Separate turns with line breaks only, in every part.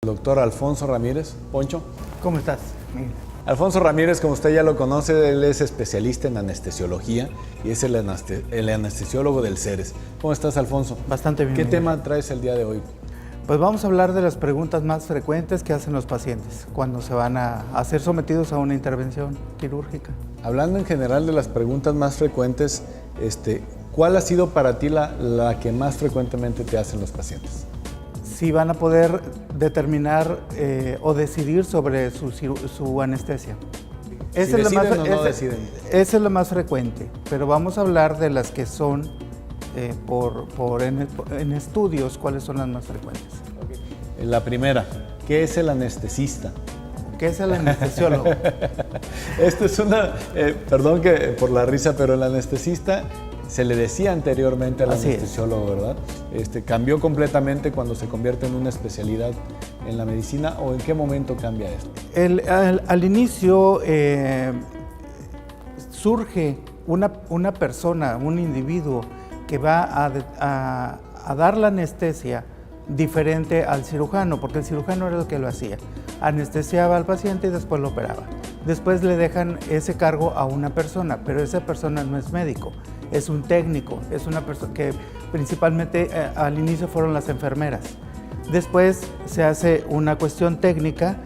El doctor Alfonso Ramírez. Poncho.
¿Cómo estás, Miguel?
Alfonso Ramírez, como usted ya lo conoce, él es especialista en anestesiología y es el anestesiólogo del CERES. ¿Cómo estás, Alfonso?
Bastante bien.
¿Qué
Miguel.
tema traes el día de hoy?
Pues vamos a hablar de las preguntas más frecuentes que hacen los pacientes cuando se van a ser sometidos a una intervención quirúrgica.
Hablando en general de las preguntas más frecuentes, ¿cuál ha sido para ti la que más frecuentemente te hacen los pacientes?
Si van a poder determinar o decidir sobre su anestesia.
Si deciden o no deciden.
Esa es la más frecuente, pero vamos a hablar de las que son en estudios, cuáles son las más frecuentes.
Okay. La primera, ¿qué es el anestesista?
¿Qué es el anestesiólogo?
Esto es perdón por la risa, pero el anestesista se le decía anteriormente al anestesiólogo, ¿verdad? ¿Cambió completamente cuando se convierte en una especialidad en la medicina o en qué momento cambia esto?
Al inicio surge una persona, un individuo que va a dar la anestesia diferente al cirujano, porque el cirujano era el que lo hacía. Anestesiaba al paciente y después lo operaba. Después le dejan ese cargo a una persona, pero esa persona no es médico, es un técnico, es una persona que principalmente al inicio fueron las enfermeras. Después se hace una cuestión técnica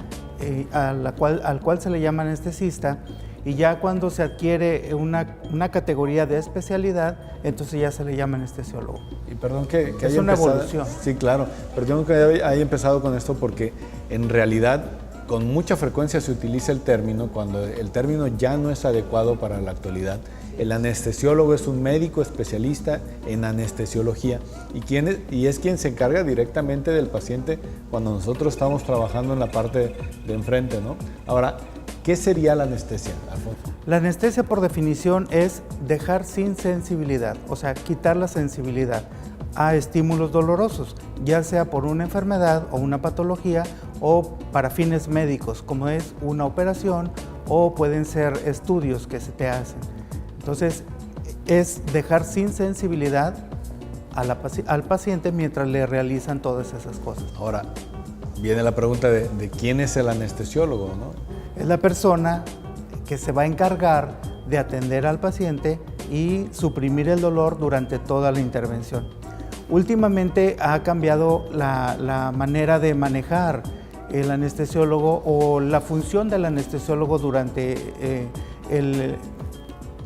al cual se le llama anestesista, y ya cuando se adquiere una categoría de especialidad, entonces ya se le llama anestesiólogo.
Y perdón que
es una evolución.
Sí, claro. Perdón que haya empezado con esto porque en realidad con mucha frecuencia se utiliza el término cuando el término ya no es adecuado para la actualidad. El anestesiólogo es un médico especialista en anestesiología y es quien se encarga directamente del paciente cuando nosotros estamos trabajando en la parte de enfrente, ¿no? Ahora, ¿qué sería la anestesia, Alfonso?
La anestesia, por definición, es dejar sin sensibilidad, o sea, quitar la sensibilidad a estímulos dolorosos, ya sea por una enfermedad o una patología o para fines médicos, como es una operación o pueden ser estudios que se te hacen. Entonces, es dejar sin sensibilidad al paciente mientras le realizan todas esas cosas.
Ahora, viene la pregunta de quién es el anestesiólogo, ¿no?
Es la persona que se va a encargar de atender al paciente y suprimir el dolor durante toda la intervención. Últimamente ha cambiado la manera de manejar el anestesiólogo o la función del anestesiólogo durante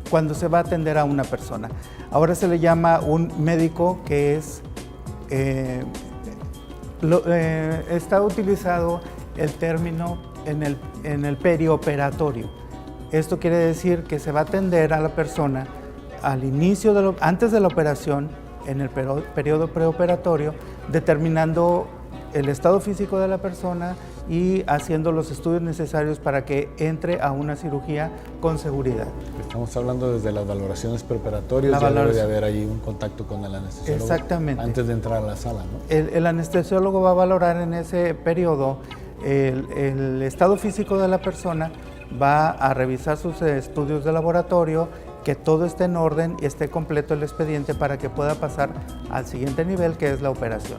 cuando se va a atender a una persona. Ahora se le llama un médico que está utilizado el término en el perioperatorio. Esto quiere decir que se va a atender a la persona al inicio antes de la operación, en el periodo preoperatorio, determinando el estado físico de la persona y haciendo los estudios necesarios para que entre a una cirugía con seguridad.
Estamos hablando desde las valoraciones preoperatorias, ya debe de haber ahí un contacto con el anestesiólogo.
Exactamente.
Antes de entrar a la sala, ¿no?
El anestesiólogo va a valorar en ese periodo el estado físico de la persona, va a revisar sus estudios de laboratorio, que todo esté en orden y esté completo el expediente para que pueda pasar al siguiente nivel, que es la operación.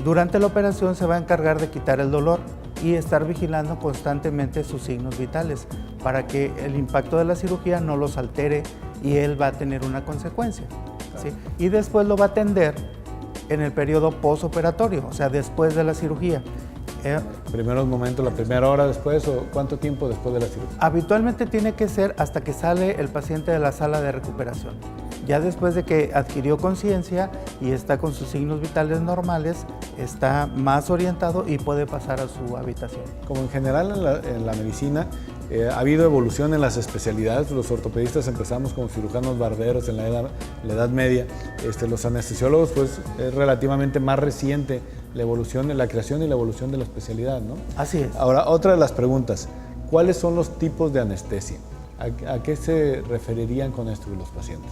Durante la operación se va a encargar de quitar el dolor y estar vigilando constantemente sus signos vitales para que el impacto de la cirugía no los altere y él va a tener una consecuencia. ¿Sí? Y después lo va a atender en el periodo postoperatorio, o sea, después de la cirugía.
Primeros momentos, la primera hora después o cuánto tiempo después de la cirugía.
Habitualmente tiene que ser hasta que sale el paciente de la sala de recuperación. Ya después de que adquirió conciencia y está con sus signos vitales normales, está más orientado y puede pasar a su habitación.
Como en general en la medicina, ha habido evolución en las especialidades. Los ortopedistas empezamos como cirujanos barberos en la edad media. Los anestesiólogos, pues, es relativamente más reciente la evolución, la creación y la evolución de la especialidad, ¿no?
Así es.
Ahora, otra de las preguntas, ¿cuáles son los tipos de anestesia? ¿A qué se referirían con esto los pacientes?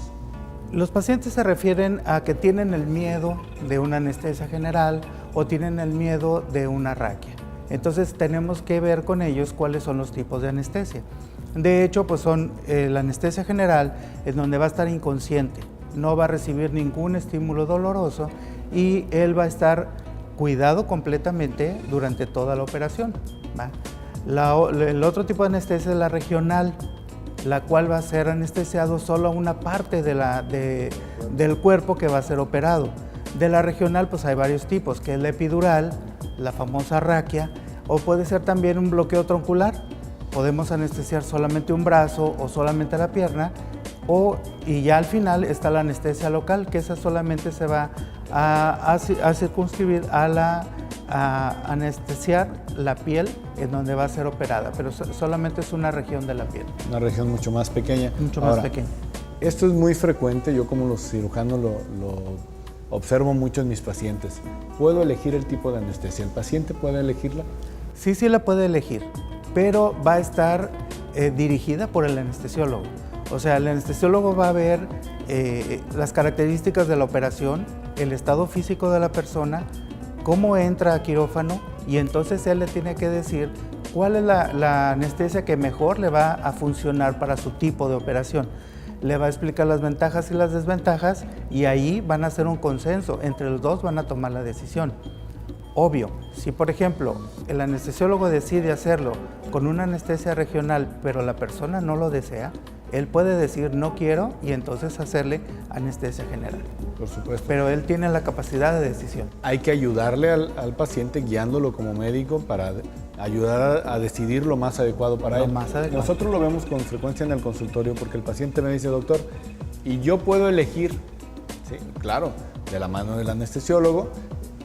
Los pacientes se refieren a que tienen el miedo de una anestesia general o tienen el miedo de una raquia. Entonces tenemos que ver con ellos cuáles son los tipos de anestesia. De hecho, pues la anestesia general es donde va a estar inconsciente, no va a recibir ningún estímulo doloroso y él va a estar cuidado completamente durante toda la operación, ¿va? El otro tipo de anestesia es la regional, la cual va a ser anestesiado solo una parte del cuerpo que va a ser operado. De la regional pues hay varios tipos, que es la epidural, la famosa raquia, o puede ser también un bloqueo troncular. Podemos anestesiar solamente un brazo o solamente la pierna, y ya al final está la anestesia local, que esa solamente se va a circunscribir a anestesiar la piel en donde va a ser operada, pero solamente es una región de la piel.
Una región mucho más pequeña.
Mucho más pequeña.
Esto es muy frecuente, yo como los cirujanos lo observo mucho en mis pacientes. ¿Puedo elegir el tipo de anestesia? ¿El paciente puede elegirla?
Sí, sí la puede elegir, pero va a estar dirigida por el anestesiólogo. O sea, el anestesiólogo va a ver las características de la operación, el estado físico de la persona, cómo entra a quirófano, y entonces él le tiene que decir cuál es la anestesia que mejor le va a funcionar para su tipo de operación. Le va a explicar las ventajas y las desventajas, y ahí van a hacer un consenso, entre los dos van a tomar la decisión. Obvio, si por ejemplo el anestesiólogo decide hacerlo con una anestesia regional, pero la persona no lo desea, él puede decir no quiero y entonces hacerle anestesia general.
Por supuesto.
Pero él tiene la capacidad de decisión.
Hay que ayudarle al paciente, guiándolo como médico para ayudar a decidir lo más adecuado para él.
Más adecuado.
Nosotros lo vemos con frecuencia en el consultorio porque el paciente me dice, doctor, ¿y yo puedo elegir? Sí, claro, de la mano del anestesiólogo.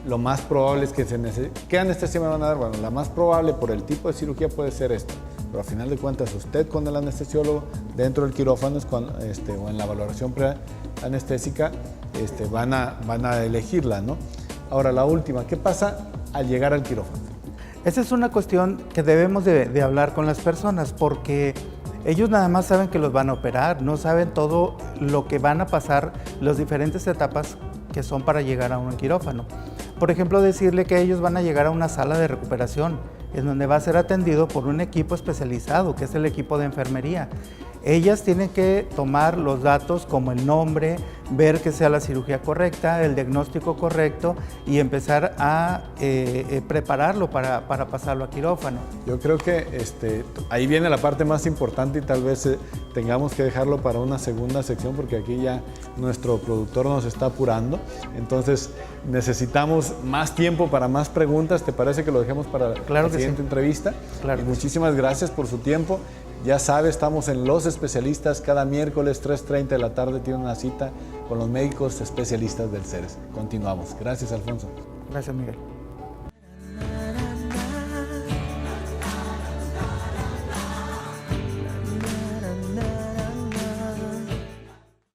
Lo más probable es que se necesite. ¿Qué anestesia me van a dar? Bueno, la más probable por el tipo de cirugía puede ser esta. Pero a final de cuentas, usted con el anestesiólogo dentro del quirófano o en la valoración preanestésica van a elegirla, ¿no? Ahora, la última, ¿qué pasa al llegar al quirófano?
Esa es una cuestión que debemos de hablar con las personas, porque ellos nada más saben que los van a operar, no saben todo lo que van a pasar, las diferentes etapas que son para llegar a un quirófano. Por ejemplo, decirle que ellos van a llegar a una sala de recuperación, en donde va a ser atendido por un equipo especializado, que es el equipo de enfermería. Ellas tienen que tomar los datos como el nombre, ver que sea la cirugía correcta, el diagnóstico correcto y empezar a prepararlo para pasarlo a quirófano.
Yo creo que ahí viene la parte más importante y tal vez tengamos que dejarlo para una segunda sección porque aquí ya nuestro productor nos está apurando. Entonces necesitamos más tiempo para más preguntas. ¿Te parece que lo dejemos para la siguiente entrevista?
Claro.
Y muchísimas gracias por su tiempo. Ya sabe, estamos en Los Especialistas cada miércoles 3:30 de la tarde. Tiene una cita con los médicos especialistas del CERES. Continuamos. Gracias, Alfonso.
Gracias, Miguel.